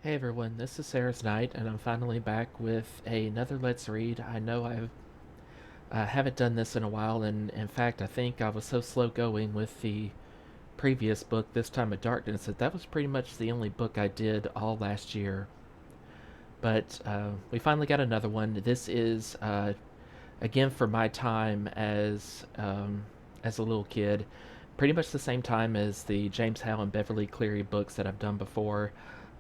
Hey everyone, this is Sarah's Night, and I'm finally back with another Let's Read. I know I haven't done this in a while, and in fact, I think I was so slow going with the previous book, This Time of Darkness, that was pretty much the only book I did all last year. But we finally got another one. This is again for my time as a little kid, pretty much the same time as the James Howe and Beverly Cleary books that I've done before.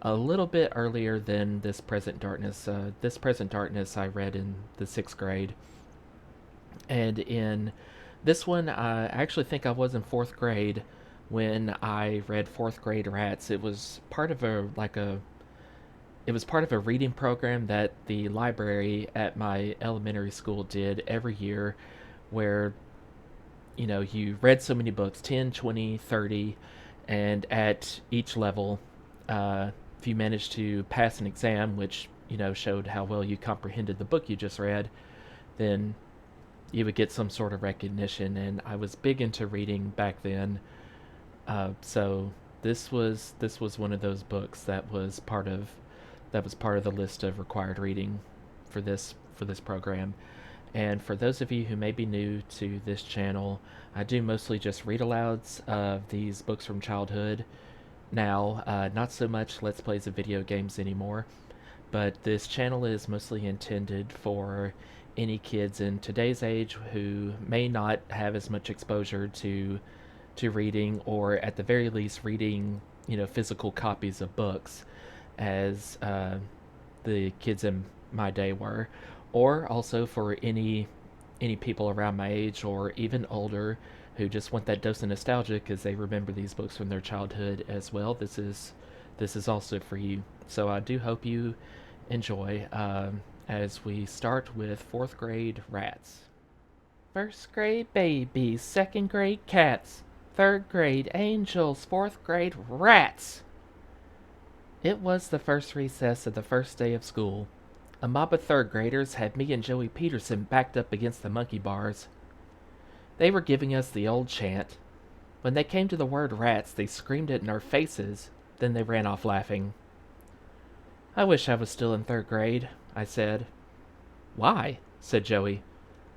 A little bit earlier than This Present Darkness. This Present Darkness I read in the sixth grade, and in this one, I actually think I was in fourth grade when I read fourth grade Rats. It was part of a reading program that the library at my elementary school did every year, where you read so many books, 10, 20, 30, and at each level, if you managed to pass an exam, which showed how well you comprehended the book you just read, then you would get some sort of recognition. And I was big into reading back then, so this was one of those books that was part of the list of required reading for this program. And for those of you who may be new to this channel, I do mostly just read alouds of these books from childhood now, not so much Let's Plays of video games anymore, but this channel is mostly intended for any kids in today's age who may not have as much exposure to reading, or at the very least reading physical copies of books as the kids in my day were, or also for any people around my age or even older who just want that dose of nostalgia because they remember these books from their childhood as well. This is also for you. So I do hope you enjoy as we start with fourth grade Rats. First grade babies, second grade cats, third grade angels, fourth grade rats. It was the first recess of the first day of school. A mob of third graders had me and Joey Peterson backed up against the monkey bars. They were giving us the old chant. When they came to the word rats, they screamed it in our faces, then they ran off laughing. I wish I was still in third grade, I said. Why? Said Joey.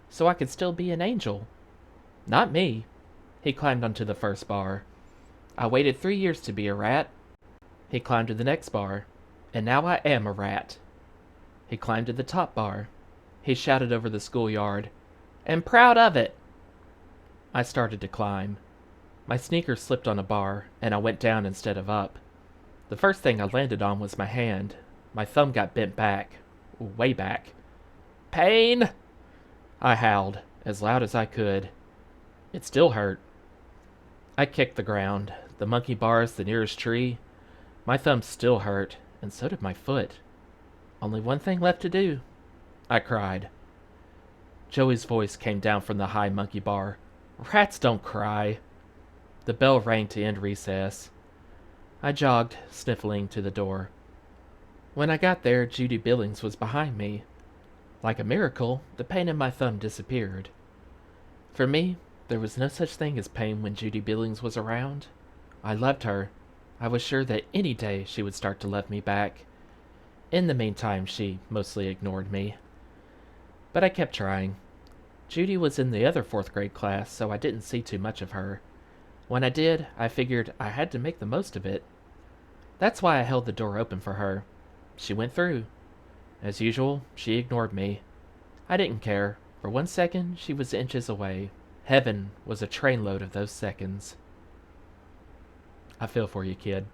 So I could still be an angel. Not me. He climbed onto the first bar. I waited 3 years to be a rat. He climbed to the next bar. And now I am a rat. He climbed to the top bar. He shouted over the schoolyard, "And proud of it!" I started to climb. My sneakers slipped on a bar, and I went down instead of up. The first thing I landed on was my hand. My thumb got bent back. Way back. Pain! I howled, as loud as I could. It still hurt. I kicked the ground, the monkey bars, the nearest tree. My thumb still hurt, and so did my foot. Only one thing left to do. I cried. Joey's voice came down from the high monkey bar. Rats don't cry. The bell rang to end recess. I jogged, sniffling, to the door. When I got there, Judy Billings was behind me. Like a miracle, the pain in my thumb disappeared. For me, there was no such thing as pain when Judy Billings was around. I loved her. I was sure that any day she would start to love me back. In the meantime, she mostly ignored me. But I kept trying. Judy was in the other fourth grade class, so I didn't see too much of her. When I did, I figured I had to make the most of it. That's why I held the door open for her. She went through. As usual, she ignored me. I didn't care. For 1 second, she was inches away. Heaven was a trainload of those seconds. I feel for you, kid.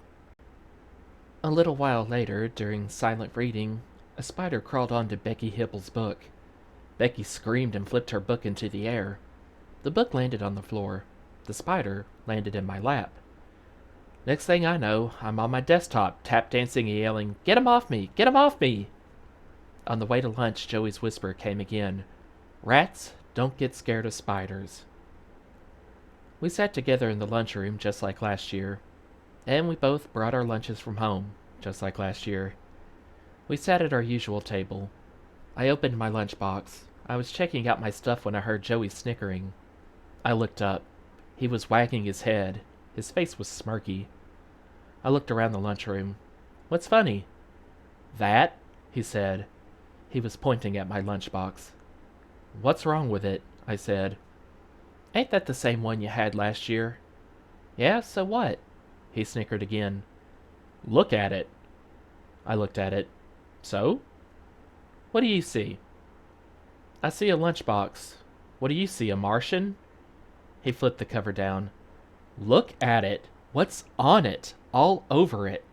A little while later, during silent reading, a spider crawled onto Becky Hibble's book. Becky screamed and flipped her book into the air. The book landed on the floor. The spider landed in my lap. Next thing I know, I'm on my desktop, tap dancing and yelling, "Get him off me! Get him off me!" On the way to lunch, Joey's whisper came again. Rats don't get scared of spiders. We sat together in the lunchroom just like last year. And we both brought our lunches from home, just like last year. We sat at our usual table. I opened my lunchbox. I was checking out my stuff when I heard Joey snickering. I looked up. He was wagging his head. His face was smirky. I looked around the lunchroom. What's funny? That? He said. He was pointing at my lunchbox. What's wrong with it? I said. Ain't that the same one you had last year? Yeah, so what? He snickered again. Look at it. I looked at it. So? What do you see? I see a lunchbox. What do you see, a Martian? He flipped the cover down. Look at it. What's on it? All over it.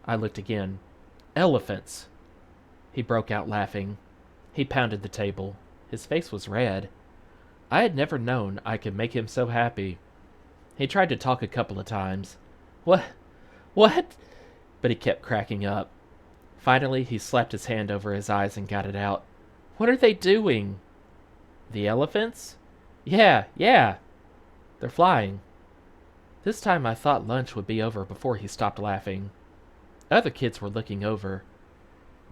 I looked again. Elephants. He broke out laughing. He pounded the table. His face was red. I had never known I could make him so happy. He tried to talk a couple of times. What? What? But he kept cracking up. Finally, he slapped his hand over his eyes and got it out. What are they doing? The elephants? Yeah. They're flying. This time I thought lunch would be over before he stopped laughing. Other kids were looking over.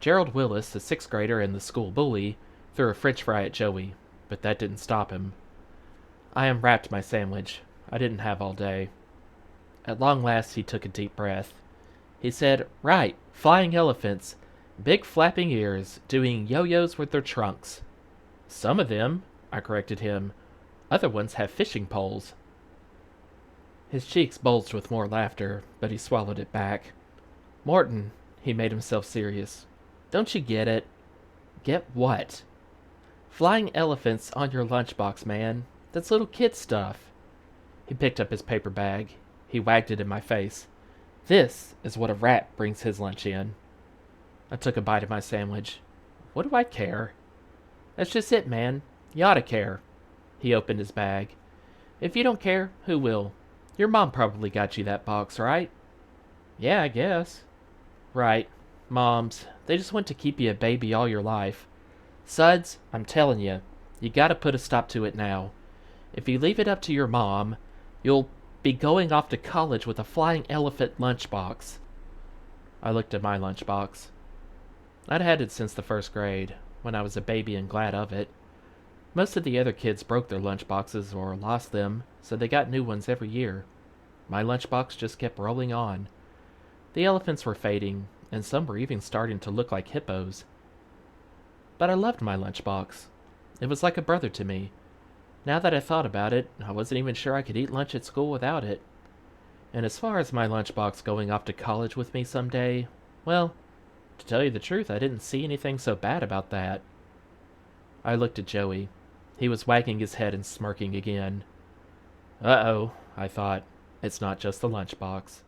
Gerald Willis, the sixth grader and the school bully, threw a french fry at Joey, but that didn't stop him. I unwrapped my sandwich. I didn't have all day. At long last he took a deep breath. He said, Right, flying elephants. Big flapping ears, doing yo-yos with their trunks. Some of them, I corrected him. Other ones have fishing poles. His cheeks bulged with more laughter, but he swallowed it back. Morton, he made himself serious. Don't you get it? Get what? Flying elephants on your lunchbox, man. That's little kid stuff. He picked up his paper bag. He wagged it in my face. This is what a rat brings his lunch in. I took a bite of my sandwich. What do I care? That's just it, man. You ought to care. He opened his bag. If you don't care, who will? Your mom probably got you that box, right? Yeah, I guess. Right. Moms. They just want to keep you a baby all your life. Suds, I'm telling you, you gotta put a stop to it now. If you leave it up to your mom, you'll be going off to college with a flying elephant lunchbox. I looked at my lunchbox. I'd had it since the first grade, when I was a baby and glad of it. Most of the other kids broke their lunchboxes or lost them, so they got new ones every year. My lunchbox just kept rolling on. The elephants were fading, and some were even starting to look like hippos. But I loved my lunchbox. It was like a brother to me. Now that I thought about it, I wasn't even sure I could eat lunch at school without it. And as far as my lunchbox going off to college with me someday, well, to tell you the truth, I didn't see anything so bad about that. I looked at Joey. He was wagging his head and smirking again. Uh-oh, I thought. It's not just the lunchbox.